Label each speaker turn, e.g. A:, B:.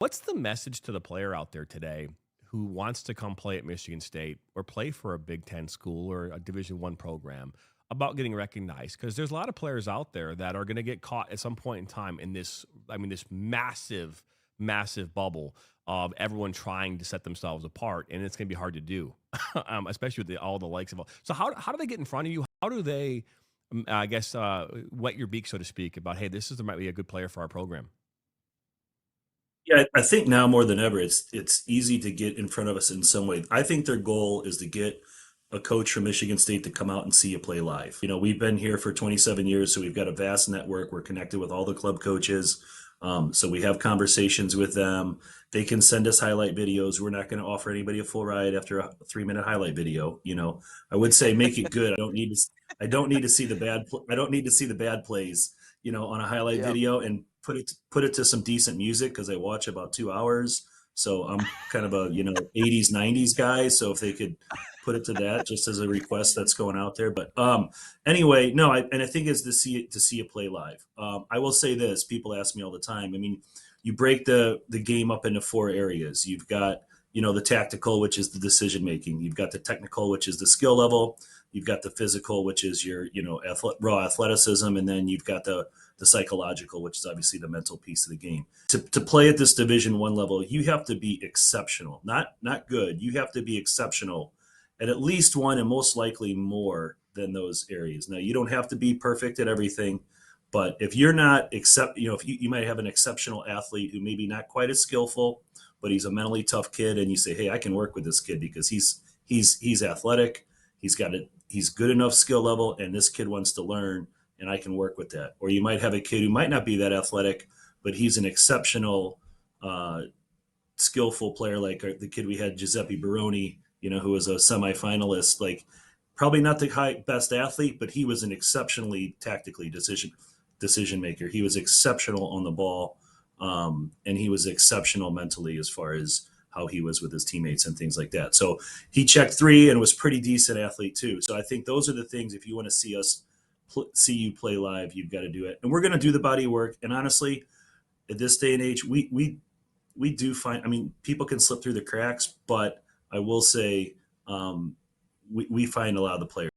A: What's the message to the player out there today who wants to come play at Michigan State or play for a Big Ten school or a Division One program about getting recognized? Because there's a lot of players out there that are going to get caught at some point in time in this, this massive, massive bubble of everyone trying to set themselves apart, and it's going to be hard to do, especially with all the likes of all. So how do they get in front of you? How do they, I guess, wet your beak, so to speak, about hey, might be a good player for our program?
B: Yeah, I think now more than ever, it's easy to get in front of us in some way. I think their goal is to get a coach from Michigan State to come out and see you play live. We've been here for 27 years, so we've got a vast network. We're connected with all the club coaches. So we have conversations with them. They can send us highlight videos. We're not going to offer anybody a full ride after a 3-minute highlight video. I would say make it good. I don't need to see the I don't need to see the bad plays, on a highlight
A: Yeah.
B: video, and put it to some decent music because I watch about 2 hours. So I'm kind of a 80s 90s guy. So if they could put it to that just as a request that's going out there. But anyway, no, I think it's to see it play live. I will say this: people ask me all the time. I mean, you break the game up into four areas. You've got the tactical, which is the decision making. You've got the technical, which is the skill level. You've got the physical, which is your raw athleticism, and then you've got the psychological, which is obviously the mental piece of the game. To play at this Division One level, you have to be exceptional, not good. You have to be exceptional at least one, and most likely more than those areas. Now, you don't have to be perfect at everything, but if you're not if you might have an exceptional athlete who maybe not quite as skillful, but he's a mentally tough kid, and you say, hey, I can work with this kid because he's athletic, he's good enough skill level, and this kid wants to learn, and I can work with that. Or you might have a kid who might not be that athletic, but he's an exceptional, skillful player, like the kid we had, Giuseppe Baroni, who was a semifinalist. Like, probably not the best athlete, but he was an exceptionally tactically decision maker. He was exceptional on the ball, and he was exceptional mentally as far as how he was with his teammates and things like that. So he checked three and was pretty decent athlete too. So I think those are the things. If you want to see us see you play live, you've got to do it, and we're going to do the body work. And honestly, at this day and age, we do find. I mean, people can slip through the cracks, but I will say, we find a lot of the players